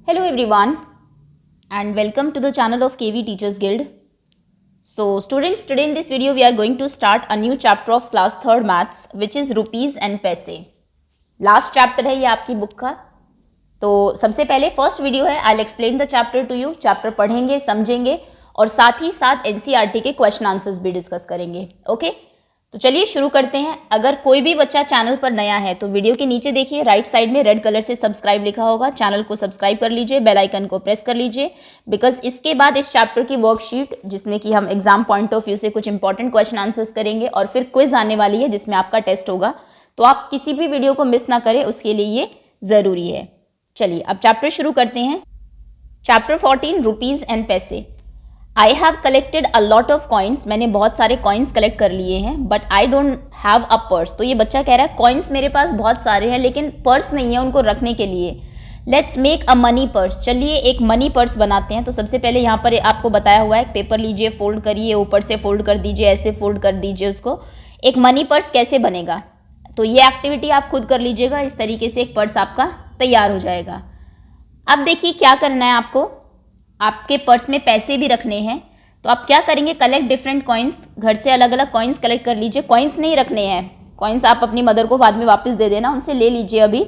Hello everyone and welcome to the channel of KV Teachers Guild. So students, today in this video we are going to start a new chapter of class 3rd maths which is rupees and पैसे. Last chapter है ये आपकी book का. तो सबसे पहले first video है, I will explain the chapter two you. Chapter पढ़ेंगे, समझेंगे और साथ ही साथ एनसीईआरटी के क्वेश्चन आंसर्स भी डिस्कस करेंगे. ओके तो चलिए शुरू करते हैं. अगर कोई भी बच्चा चैनल पर नया है तो वीडियो के नीचे देखिए राइट साइड में रेड कलर से सब्सक्राइब लिखा होगा. चैनल को सब्सक्राइब कर लीजिए, बेल आइकन को प्रेस कर लीजिए, बिकॉज इसके बाद इस चैप्टर की वर्कशीट जिसमें कि हम एग्जाम पॉइंट ऑफ व्यू से कुछ इंपॉर्टेंट क्वेश्चन आंसर्स करेंगे और फिर क्विज आने वाली है जिसमें आपका टेस्ट होगा. तो आप किसी भी वीडियो को मिस ना करें, उसके लिए ये ज़रूरी है. चलिए अब चैप्टर शुरू करते हैं. चैप्टर 14 रुपीज़ एंड पैसे. I have collected a lot of coins. मैंने बहुत सारे कॉइन्स कलेक्ट कर लिए हैं, but I don't have a purse. तो ये बच्चा कह रहा है कॉइन्स मेरे पास बहुत सारे हैं लेकिन पर्स नहीं है उनको रखने के लिए. Let's make a money purse. चलिए एक मनी पर्स बनाते हैं. तो सबसे पहले यहाँ पर आपको बताया हुआ है, पेपर लीजिए, फोल्ड करिए, ऊपर से फोल्ड कर दीजिए, ऐसे फोल्ड कर दीजिए उसको. एक मनी पर्स कैसे बनेगा तो ये एक्टिविटी आप खुद कर लीजिएगा. इस तरीके से एक पर्स आपका तैयार हो जाएगा. अब देखिए क्या करना है आपको. आपके पर्स में पैसे भी रखने हैं तो आप क्या करेंगे, कलेक्ट डिफरेंट कॉइन्स. घर से अलग अलग कॉइन्स कलेक्ट कर लीजिए. कॉइन्स नहीं रखने हैं, कॉइन्स आप अपनी मदर को बाद में वापस दे देना, उनसे ले लीजिए अभी.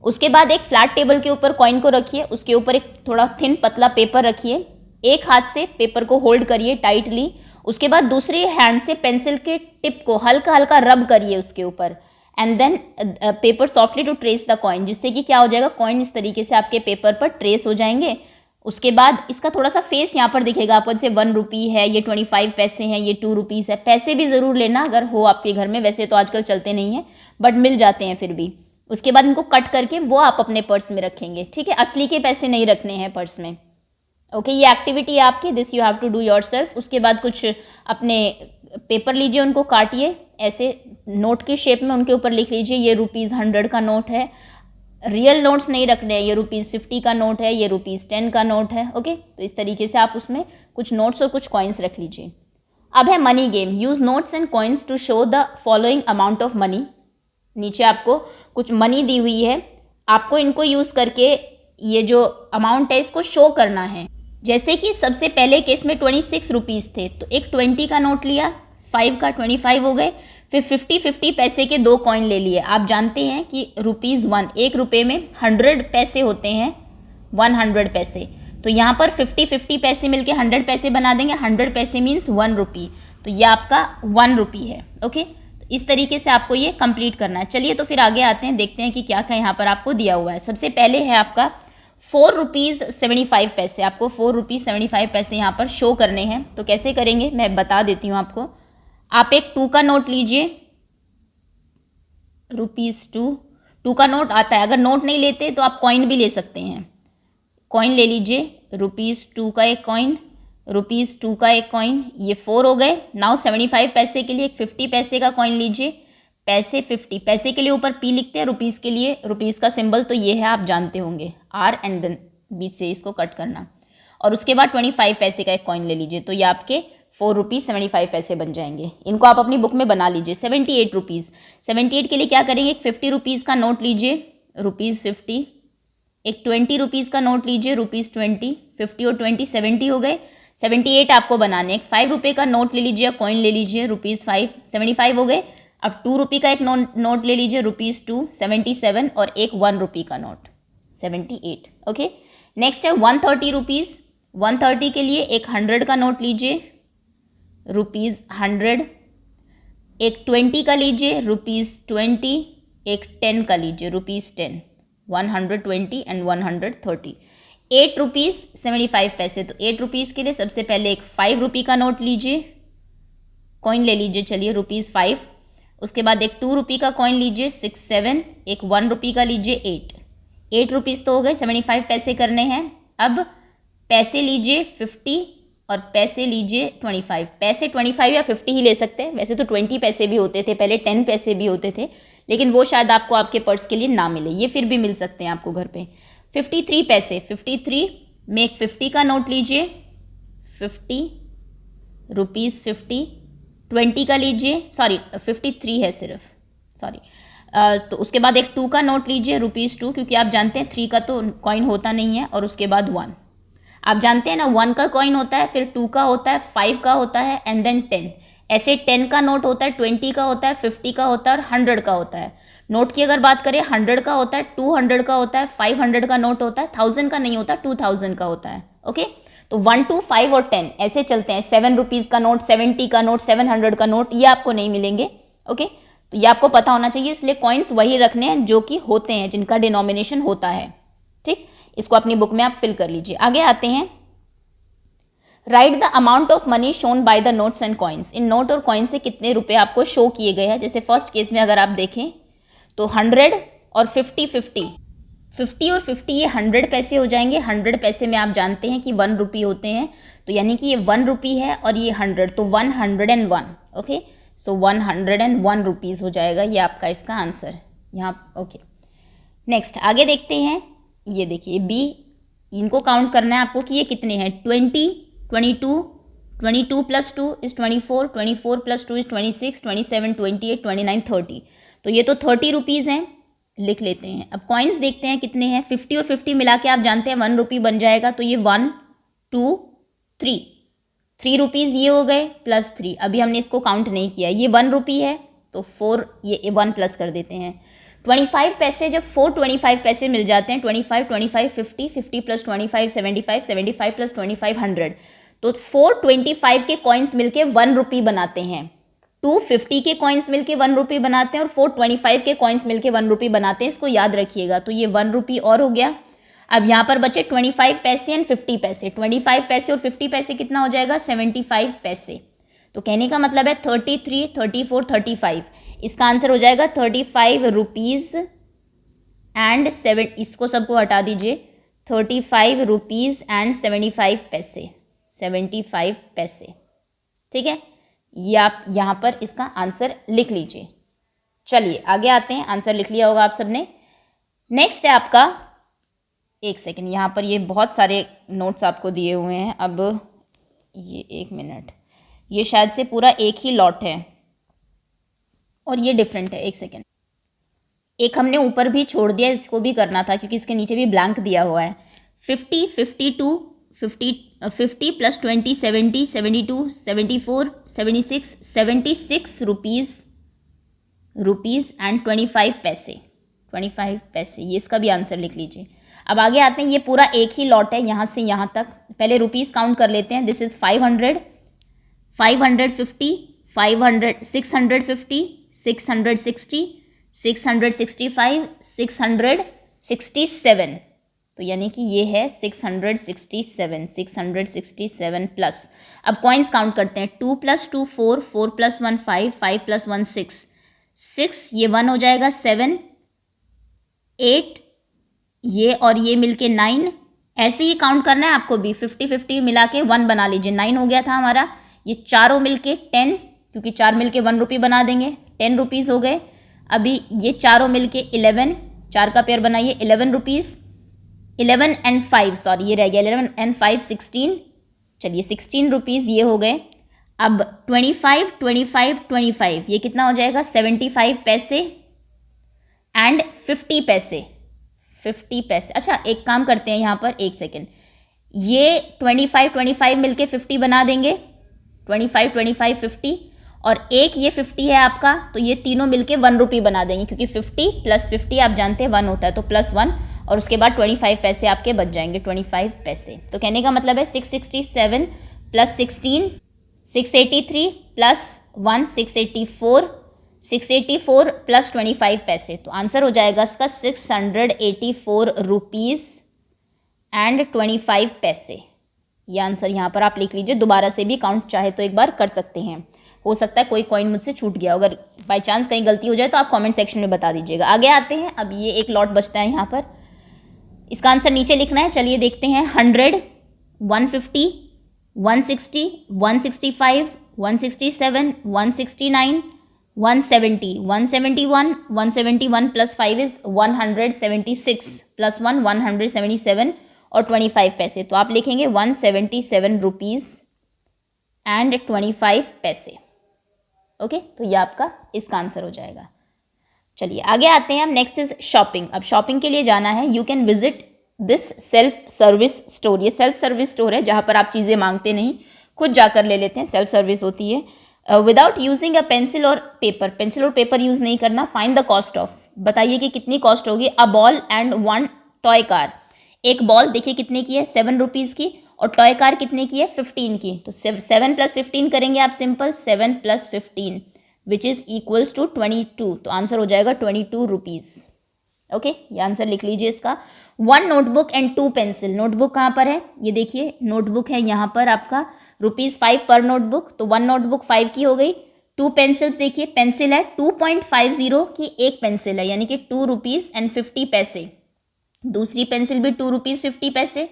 उसके बाद एक फ्लैट टेबल के ऊपर कॉइन को रखिए, उसके ऊपर एक थोड़ा थिन पतला पेपर रखिए. एक हाथ से पेपर को होल्ड करिए टाइटली. उसके बाद दूसरी हैंड से पेंसिल के टिप को हल्का हल्का रब करिए उसके ऊपर. And then paper softly to trace the coin, जिससे कि क्या हो जाएगा, कॉइन इस तरीके से आपके पेपर पर ट्रेस हो जाएंगे. उसके बाद इसका थोड़ा सा फेस यहाँ पर दिखेगा आपको, जैसे 1 रुपी है, ये 25 पैसे हैं, ये 2 रुपीज़ है. पैसे भी ज़रूर लेना अगर हो आपके घर में, वैसे तो आजकल चलते नहीं हैं बट मिल जाते हैं फिर भी. उसके बाद इनको कट करके वो आप अपने पर्स में रखेंगे. ठीक है, असली के पैसे नहीं रखने हैं पर्स में. ओके ये एक्टिविटी है आपकी, this you have to do yourself. उसके बाद कुछ अपने पेपर लीजिए, उनको काटिए ऐसे नोट की शेप में, उनके ऊपर लिख लीजिए ये ₹100 का नोट है. रियल नोट्स नहीं रखने हैं, ये ₹50 का नोट है, ये ₹10 का नोट है. ओके तो इस तरीके से आप उसमें कुछ नोट्स और कुछ कॉइन्स रख लीजिए. अब है money game. Use notes and coins to show the following amount of money. नीचे आपको कुछ मनी दी हुई है, आपको इनको यूज़ करके ये जो अमाउंट है इसको शो करना है. जैसे कि सबसे पहले केस में 26 रुपीज़ थे तो एक 20 का नोट लिया, 5 का 25 हो गए, फिर 50 पैसे के 2 कॉइन ले लिए. आप जानते हैं कि ₹1 एक रुपये में 100 पैसे होते हैं, 100 पैसे. तो यहाँ पर 50 पैसे मिलके 100 पैसे बना देंगे. 100 पैसे मीन्स 1 रुपी, तो ये आपका 1 रुपी है. ओके तो इस तरीके से आपको ये कंप्लीट करना है. चलिए तो फिर आगे आते हैं, देखते हैं कि क्या क्या यहाँ पर आपको दिया हुआ है. सबसे पहले है आपका 4 रुपीज़ 75 पैसे. आपको 4 रुपीज़ 75 पैसे यहाँ पर शो करने हैं. तो कैसे करेंगे मैं बता देती हूँ आपको. आप एक 2 का नोट लीजिए, ₹2 का नोट आता है. अगर नोट नहीं लेते तो आप कॉइन भी ले सकते हैं. कॉइन ले लीजिए, ₹2 का एक कॉइन, ₹2 का एक कॉइन, ये 4 हो गए. नाउ 75 पैसे के लिए एक 50 पैसे का कॉइन लीजिए. पैसे 50 पैसे के लिए ऊपर पी लिखते हैं, रुपीज़ के लिए रुपीज़ का सिंबल तो ये है, आप जानते होंगे, आर एंड देन बीच से इसको कट करना. और उसके बाद 25 पैसे का एक कॉइन ले लीजिए. तो ये आपके 4 रुपीज़ 75 पैसे बन जाएंगे. इनको आप अपनी बुक में बना लीजिए. 78 रुपीज़. 78 के लिए क्या करेंगे, एक 50 रुपीज़ का नोट लीजिए, ₹50. एक 20 रुपीज़ का नोट लीजिए, ₹20. 50 और 20 70 हो गए. 78 आपको बनाने. एक 5 रुपये का नोट ले लीजिए, कॉइन ले लीजिए, ₹5. 75 हो गए. अब 2 रुपये का एक नोट ले लीजिए, ₹2. 77 और एक 1 रुपी का नोट, 78. ओके नेक्स्ट है 130 रुपीज़. 130 के लिए एक 100 का नोट लीजिए, ₹100. एक 20 का लीजिए, ₹20. एक 10 का लीजिए, ₹10. 120 एंड 130. 8 रुपीज़ 75 पैसे. तो 8 रुपीज़ के लिए सबसे पहले एक 5 रुपी का नोट लीजिए, कॉइन ले लीजिए, चलिए ₹5. उसके बाद एक 2 रुपी का कॉइन लीजिए, 6 7. एक 1 रुपी का लीजिए, 8 रुपीज़ तो हो गए. 75 पैसे करने हैं. अब पैसे लीजिए 50 और पैसे लीजिए 25. पैसे 25 या 50 ही ले सकते हैं, वैसे तो 20 पैसे भी होते थे पहले, 10 पैसे भी होते थे, लेकिन वो शायद आपको आपके पर्स के लिए ना मिले, ये फिर भी मिल सकते हैं आपको घर पे. 53 पैसे. 53 में एक 50 का नोट लीजिए, 50 ₹50. 20 का लीजिए, सॉरी 53 है सिर्फ, सॉरी तो उसके बाद एक 2 का नोट लीजिए, ₹2, क्योंकि आप जानते हैं 3 का तो कॉइन होता नहीं है, और उसके बाद 1। आप जानते हैं ना 1 का कॉइन होता है, फिर 2 का होता है, 5 का होता है, एंड देन 10। ऐसे 10 का नोट होता है, 20 का होता है, 50 का होता है और 100 का होता है। नोट की अगर बात करें 100 का होता है, 200 का होता है, 500 का नोट होता है, 1000 का नहीं होता, 2000 का होता है। ओके, तो 1, 2, 5 और 10 ऐसे चलते हैं। 7 रुपीज़ का नोट, 70 का नोट, 700 का नोट, ये आपको नहीं मिलेंगे। ओके, तो ये आपको पता होना चाहिए, इसलिए कॉइन्स वही रखने हैं जो कि होते हैं, जिनका डिनोमिनेशन होता है। ठीक, इसको अपनी बुक में आप फिल कर लीजिए। आगे आते हैं, right the amount of money shown by the notes and coins. In note और कॉइन से कितने रुपए आपको शो किए गए हैं। जैसे फर्स्ट केस में अगर आप देखें तो 100 और 50, 50 और 50 ये 100 पैसे हो जाएंगे। 100 पैसे में आप जानते हैं कि 1 रुपी होते हैं, तो यानी कि ये 1 रुपी है और ये 100, तो 101। ओके, सो 101 रुपीज़ हो जाएगा, ये आपका इसका आंसर यहाँ। ओके, नेक्स्ट आगे देखते हैं। ये देखिए बी, इनको काउंट करना है आपको कि ये कितने हैं। 20, 22, 22 + 2 इज 24, 24 + 2 इज 26, 27, 28, 29, 30। तो ये तो 30 रुपीज़ हैं, लिख लेते हैं। अब कॉइन्स देखते हैं कितने हैं। 50 और 50 मिला के आप जानते हैं 1 रुपी बन जाएगा, तो ये 1, 2, 3 रुपीज़ ये हो गए, प्लस 3। अभी हमने इसको काउंट नहीं किया, ये 1 रुपी है तो 4, ये 1 प्लस कर देते हैं। 25 पैसे, जब 425 पैसे मिल जाते हैं, 25, 25, 50, 50 + 25, 75, 75 + 25, 100। तो 425 के कॉइन्स मिलके 1 रुपी बनाते हैं। 250 के कॉइन्स मिलके 1 रुपी बनाते हैं और 425 के कॉइन्स मिलके 1 रुपी बनाते हैं, इसको याद रखिएगा। तो ये 1 रुपी और हो गया। अब यहाँ पर बचे 25 पैसे एंड 50 पैसे। 25 पैसे और 50 पैसे कितना हो जाएगा, 75 पैसे। तो कहने का मतलब है 33, 34, 35। इसका आंसर हो जाएगा 35 रुपीज़ एंड 7, इसको सबको हटा दीजिए, 35 रुपीज़ एंड 75 पैसे, 75 पैसे। ठीक है, ये आप यहाँ पर इसका आंसर लिख लीजिए। चलिए आगे आते हैं, आंसर लिख लिया होगा आप सबने। नेक्स्ट है आपका, एक सेकेंड, यहाँ पर ये बहुत सारे नोट्स आपको दिए हुए हैं। अब ये 1 मिनट, ये शायद से पूरा एक ही लॉट है और ये डिफरेंट है। 1 सेकेंड, एक हमने ऊपर भी छोड़ दिया, इसको भी करना था क्योंकि इसके नीचे भी ब्लैंक दिया हुआ है। 50, 52, 50 + 20, 70, 72, 74, 76, 76 रुपीज़ एंड 25 पैसे, 25 पैसे, ये इसका भी आंसर लिख लीजिए। अब आगे आते हैं, ये पूरा एक ही लॉट है यहाँ से यहाँ तक। पहले रुपीज़ काउंट कर लेते हैं। This is 500, 550, 500, 650, 660, 665, 667। तो यानी कि ये है 667, 667 प्लस। अब कॉइन्स काउंट करते हैं। 2 + 2 4, 4 + 1 5, 5 + 1 6, 6 ये 1 हो जाएगा, 7, 8 ये और ये मिलके 9। ऐसे ही काउंट करना है आपको भी। 50, 50 मिला के 1 बना लीजिए, 9 हो गया था हमारा। ये चारों मिलके 10, क्योंकि 4 मिलके 1 रुपी बना देंगे, 10 रुपीज़ हो गए। अभी ये चारों मिलके 11, 4 का पेयर बनाइए, 11 रुपीज़। 11 and 5, सॉरी ये रह गया, 11 and 5 16, चलिए 16 रुपीज़ ये हो गए। अब 25, 25, 25 ये कितना हो जाएगा, 75 पैसे एंड 50 पैसे, 50 पैसे। अच्छा एक काम करते हैं यहाँ पर, 1 सेकेंड, ये 25, 25 मिलके 50 बना देंगे, 25, 25, 50, और एक ये 50 है आपका, तो ये तीनों मिलके 1 रुपी बना देंगे, क्योंकि 50 + 50 आप जानते हैं 1 होता है, तो +1, और उसके बाद 25 पैसे आपके बच जाएंगे, 25 पैसे। तो कहने का मतलब है 667 + 16, 683 + 1, 684, 684 + 25 पैसे। तो आंसर हो जाएगा इसका 684 रुपीज़ एंड 25 पैसे। ये आंसर यहाँ पर आप लिख लीजिए। दोबारा से भी काउंट चाहे तो एक बार कर सकते हैं, हो सकता है कोई कॉइन मुझसे छूट गया। अगर बाई चांस कहीं गलती हो जाए तो आप कमेंट सेक्शन में बता दीजिएगा। आगे आते हैं, अब ये एक लॉट बचता है यहाँ पर, इसका आंसर नीचे लिखना है। चलिए देखते हैं। 100, 150, 160, 165, 167, 169, 170, 171, 171 + 5 इज 176, +1 177 और 25 पैसे। तो आप लिखेंगे 177 रुपीज़ एंड 25 पैसे। ओके, तो ये आपका इसका आंसर हो जाएगा। चलिए आगे आते हैं हम। Next is shopping. अब शॉपिंग के लिए जाना है। You can visit this self service store. ये सेल्फ सर्विस स्टोर है जहाँ पर आप चीज़ें मांगते नहीं, खुद जाकर ले लेते हैं, सेल्फ सर्विस होती है। विदाउट यूजिंग अ पेंसिल और पेपर, पेंसिल और पेपर यूज़ नहीं करना। फाइंड द कॉस्ट ऑफ, बताइए कि कितनी कॉस्ट होगी। A ball and one toy car. एक बॉल देखिए कितने की है, 7 रुपीज़ की, और टॉय कार कितने की है, 15 की। तो 7 + 15 करेंगे आप simple, 7 + 15 which is equals to 22। तो आंसर हो जाएगा 22 रुपीज़। ओके, ये आंसर लिख लीजिए इसका। 1 नोटबुक एंड 2 पेंसिल। नोटबुक कहाँ पर है, ये देखिए नोटबुक है यहाँ पर आपका ₹5 पर नोटबुक, तो 1 नोटबुक 5 की हो गई। 2 पेंसिल्स देखिए, पेंसिल है 2.50 की एक पेंसिल है, यानी कि 2 रुपीज़ एंड 50 पैसे। दूसरी पेंसिल भी 2 रुपीज़ 50 पैसे,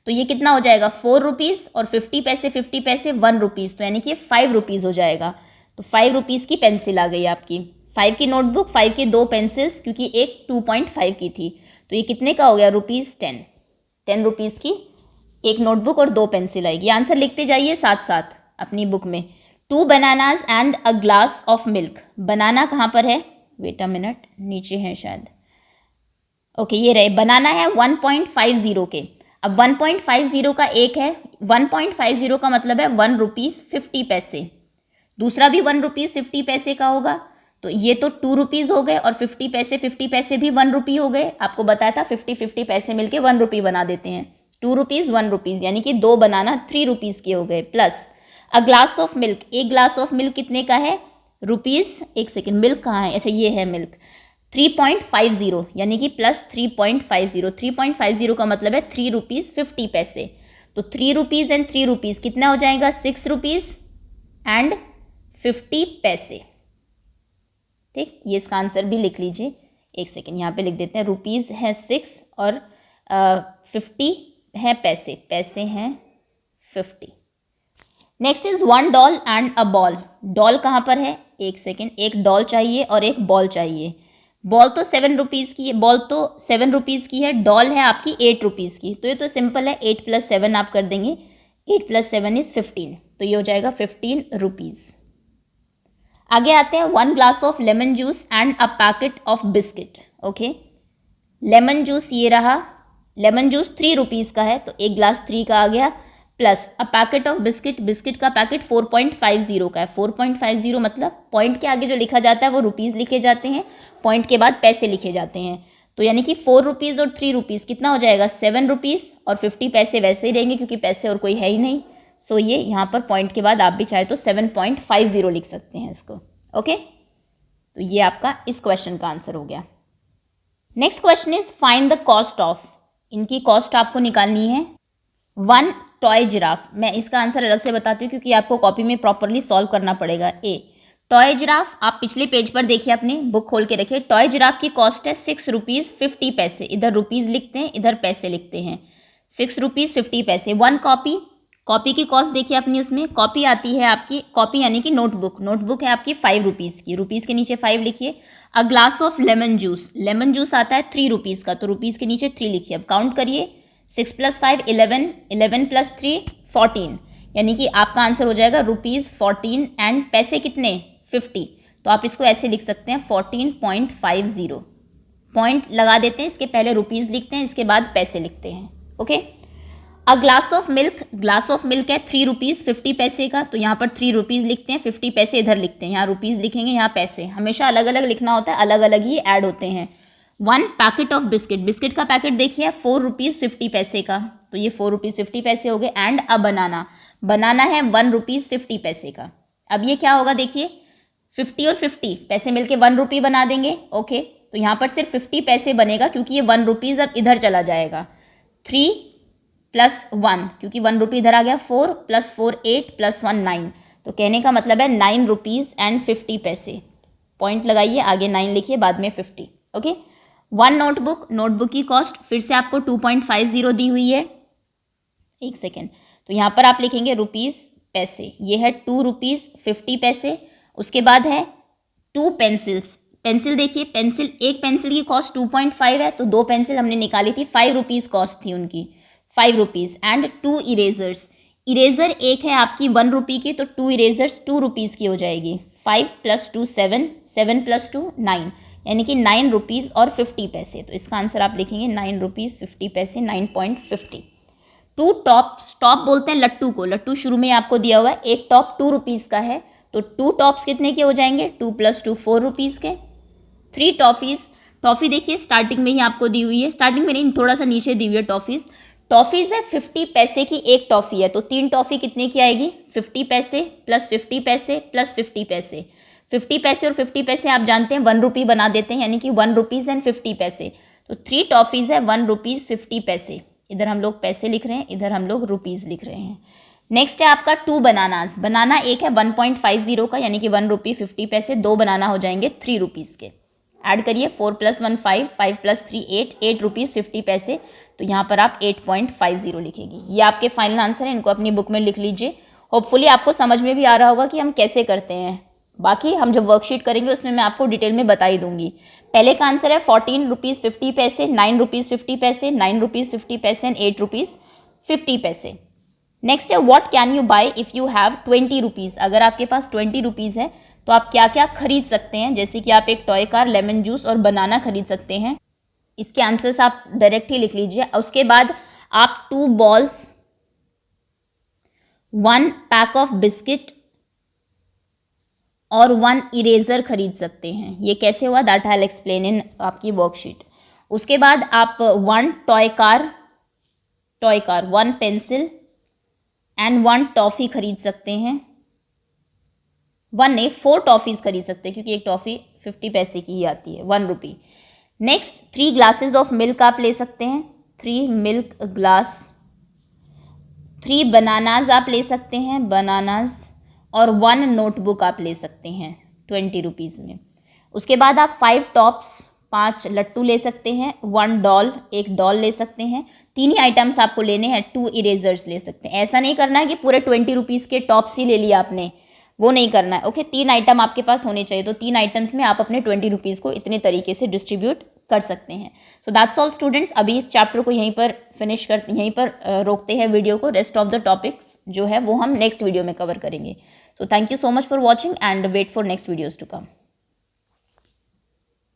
तो ये कितना हो जाएगा, 4 रुपीज़ और 50 पैसे 50 पैसे 1 रुपीज़, तो यानी कि 5 रुपीज़ हो जाएगा। तो 5 रुपीज़ की पेंसिल आ गई आपकी। 5 की नोटबुक, 5 की 2 पेंसिल्स, क्योंकि एक 2.5 की थी, तो ये कितने का हो गया, ₹10। 10 रुपीज़ की एक नोटबुक और 2 पेंसिल आएगी। आंसर लिखते जाइए साथ साथ अपनी बुक में। 2 bananas and a glass of milk. Banana कहाँ पर है, वेट अ मिनट, नीचे है शायद। ओके, ये रहे, बनाना है 1.50 के। अब 1.50 का एक है, 1.50 का मतलब है 1 रुपीज़ 50 पैसे। दूसरा भी 1 रुपीज़ 50 पैसे का होगा, तो ये तो 2 रुपीज़ हो गए, और 50 पैसे भी 1 रुपी हो गए। आपको बताया था 50 पैसे मिलके 1 रुपी बना देते हैं। 2 रुपीज़ 1 रुपीज़, यानी कि 2 बनाना 3 रुपीज़ के हो गए। Plus a glass of milk. एक ग्लास ऑफ मिल्क कितने का है, रुपीज़, एक सेकेंड, मिल्क कहाँ है, अच्छा ये है मिल्क, 3.50, यानी कि प्लस 3.50। 3.50 का मतलब है 3 रुपीज़ 50 पैसे। तो 3 रुपीज़ एंड 3 रुपीज़ कितना हो जाएगा, 6 रुपीज़ एंड 50 पैसे। ठीक, ये इसका आंसर भी लिख लीजिए। एक सेकेंड, यहाँ पे लिख देते हैं, रुपीज़ है 6 और 50 है पैसे, पैसे हैं 50। Next is 1 doll and a ball. Doll कहाँ पर है, एक सेकेंड, एक डॉल चाहिए और एक बॉल चाहिए। बॉल तो 7 रुपीज़ की है, बॉल तो 7 रुपीज़ की है, डॉल है आपकी 8 रुपीज़ की। तो ये तो सिंपल है, 8 + 7 आप कर देंगे, 8 + 7 इज़ 15, तो ये हो जाएगा 15 रुपीज़। आगे आते हैं, 1 glass of lemon juice and a packet of biscuit. Okay, lemon juice ये रहा, लेमन जूस 3 रुपीज़ का है, तो एक ग्लास 3 का आ गया। Plus a packet of biscuit, biscuit का पैकेट 4.50 का है। 4.50 मतलब पॉइंट के आगे जो लिखा जाता है वो रुपीज़ लिखे जाते हैं, पॉइंट के बाद पैसे लिखे जाते हैं। तो यानी कि 4 रुपीज़ और 3 रुपीज़ कितना हो जाएगा, 7 रुपीज़, और 50 पैसे वैसे ही रहेंगे क्योंकि पैसे और कोई है ही नहीं। सो ये यहाँ पर पॉइंट के बाद आप भी चाहे तो 7.50 लिख सकते हैं इसको। ओके, तो ये आपका इस क्वेश्चन का आंसर हो गया। Next question is find the cost of. इनकी कॉस्ट आपको निकालनी है। 1 टॉय जिराफ। मैं इसका आंसर अलग से बताती हूँ क्योंकि आपको कॉपी में प्रॉपरली सॉल्व करना पड़ेगा। ए, टॉय जिराफ, आप पिछले पेज पर देखिए, अपने बुक खोल के रखिए। टॉय जिराफ की कॉस्ट है 6 रुपीज़ 50 पैसे। इधर रुपीज़ लिखते हैं, इधर पैसे लिखते हैं। 6 रुपीज़ 50 पैसे। 1 कॉपी, कॉपी की कॉस्ट देखिए अपनी, उसमें कॉपी आती है आपकी, कॉपी यानी कि नोटबुक, नोटबुक है आपकी 5 रुपीज़ की, रुपीज़ के नीचे 5 लिखिए। अ glass of lemon juice, lemon juice आता है 3 रुपीज़ का, तो रुपीज़ के नीचे 3 लिखिए। अब काउंट करिए, 6 + 5 11, 11 + 3 14, यानी कि आपका आंसर हो जाएगा ₹14 एंड पैसे कितने, 50। तो आप इसको ऐसे लिख सकते हैं 14.50। पॉइंट लगा देते हैं, इसके पहले रुपीज़ लिखते हैं, इसके बाद पैसे लिखते हैं। Okay, a glass of milk, glass of milk है 3 रुपीज़ 50 पैसे का, तो यहाँ पर 3 रुपीज़ लिखते हैं, 50 पैसे इधर लिखते हैं, यहाँ रुपीज़ लिखेंगे, यहाँ पैसे, हमेशा अलग अलग लिखना होता है, अलग अलग ही ऐड होते हैं। 1 पैकेट ऑफ बिस्किट, बिस्किट का पैकेट देखिए 4 रुपीज़ 50 पैसे का, तो ये 4 रुपीज़ 50 पैसे हो गए। एंड अ बनाना, बनाना है 1 रुपीज़ 50 पैसे का। अब ये क्या होगा देखिए, 50 और 50 पैसे मिलके 1 रुपी बना देंगे। ओके, तो यहाँ पर सिर्फ 50 पैसे बनेगा क्योंकि ये 1 रुपीज़ अब इधर चला जाएगा। 3 + 1, क्योंकि 1 रुपी इधर आ गया, 4 + 4 8 + 1 9, तो कहने का मतलब है 9 रुपीज़ एंड 50 पैसे। पॉइंट लगाइए, आगे 9 लिखिए, बाद में 50। ओके, 1 नोटबुक, नोटबुक की कॉस्ट फिर से आपको 2.50 दी हुई है। एक सेकेंड, तो यहाँ पर आप लिखेंगे रुपीज़ पैसे, ये है 2 रुपीज़ 50 पैसे। उसके बाद है 2 पेंसिल्स, पेंसिल देखिए, पेंसिल, एक पेंसिल की कॉस्ट 2.5 है, तो 2 पेंसिल हमने निकाली थी, 5 रुपीज़ कॉस्ट थी उनकी, 5 रुपीज़। एंड 2 इरेजर्स, इरेजर एक है आपकी 1 रुपी की, तो 2 इरेजर्स 2 रुपीज़ की हो जाएगी। 5 + 2 7, 7 + 2 9, यानी कि 9 रुपीज़ और 50 पैसे। तो इसका आंसर आप लिखेंगे 9 रुपीज़ 50 पैसे, 9.50। 2 टॉप्स, टॉप बोलते हैं लट्टू को, लट्टू शुरू में आपको दिया हुआ है। एक टॉप 2 रुपीज़ का है, तो 2 टॉप्स कितने के हो जाएंगे, 2 + 2 4 रुपीज़ के। 3 टॉफ़ीज़, टॉफ़ी देखिए स्टार्टिंग में ही आपको दी हुई है, स्टार्टिंग में नहीं, थोड़ा सा नीचे दी हुई है टॉफ़ीज़। टॉफ़ीज़ है 50 पैसे की एक टॉफ़ी है, तो 3 टॉफ़ी कितने की आएगी, 50 पैसे + 50 पैसे + 50 पैसे। 50 पैसे और 50 पैसे आप जानते हैं 1 रुपी बना देते हैं, यानी कि 1 रुपीज़ एंड 50 पैसे। तो 3 टॉफ़ीज़ है 1 रुपीज़ 50 पैसे। इधर हम लोग पैसे लिख रहे हैं, इधर हम लोग रुपीज़ लिख रहे हैं। नेक्स्ट है आपका 2 बनानास। बनाना एक है 1.50 का, यानी कि 1 रुपी 50 पैसे। 2 बनाना हो जाएंगे 3 रुपीज़ के। ऐड करिए, 4 + 1 5, 5 + 3 8, 8 रुपीज़ 50 पैसे। तो यहाँ पर आप 8.50 लिखेंगे। ये आपके फाइनल आंसर है, इनको अपनी बुक में लिख लीजिए। होपफुली आपको समझ में भी आ रहा होगा कि हम कैसे करते हैं। बाकी हम जब वर्कशीट करेंगे उसमें मैं आपको डिटेल में बता ही दूंगी। पहले का आंसर है 14 रुपीज़ 50 पैसे, 9 रुपीज़ 50 पैसे, 9 रुपीज़ 50 पैसे एंड 8 रुपीज़ 50 पैसे। नेक्स्ट है what can you buy if you have 20 rupees. अगर आपके पास 20 रुपीज़ है तो आप क्या क्या खरीद सकते हैं, जैसे कि आप एक टॉय कार, लेमन जूस और बनाना खरीद सकते हैं। इसके आंसर्स आप डायरेक्ट ही लिख लीजिए। उसके बाद आप 2 बॉल्स, 1 पैक ऑफ बिस्किट और 1 इरेजर खरीद सकते हैं। ये कैसे हुआ, that I will explain in आपकी वर्कशीट। उसके बाद आप 1 toy car, 1 pencil and 1 toffee खरीद सकते हैं। 1 नहीं, 4 टॉफ़ीज़ खरीद सकते हैं, क्योंकि एक टॉफ़ी 50 पैसे की ही आती है, 1 रुपी। नेक्स्ट 3 ग्लासेस ऑफ मिल्क आप ले सकते हैं, 3 मिल्क ग्लास। 3 बनानाज आप ले सकते हैं, बनानाज। और 1 नोटबुक आप ले सकते हैं 20 रुपीज़ में। उसके बाद आप 5 टॉप्स, 5 लट्टू ले सकते हैं, 1 डॉल, एक डॉल ले सकते हैं। 3 ही आइटम्स आपको लेने हैं, 2 इरेजर्स ले सकते हैं। ऐसा नहीं करना है कि पूरे 20 रुपीज़ के टॉप्स ही ले लिया आपने, वो नहीं करना है। ओके, 3 आइटम आपके पास होने चाहिए। तो 3 आइटम्स में आप अपने 20 रुपीज़ को इतने तरीके से डिस्ट्रीब्यूट कर सकते हैं। So that's all students. अभी इस चैप्टर को यहीं पर यहीं पर रोकते हैं वीडियो को। रेस्ट ऑफ द टॉपिक्स जो है वो हम नेक्स्ट वीडियो में कवर करेंगे। So thank you so much for watching and wait for next videos to come.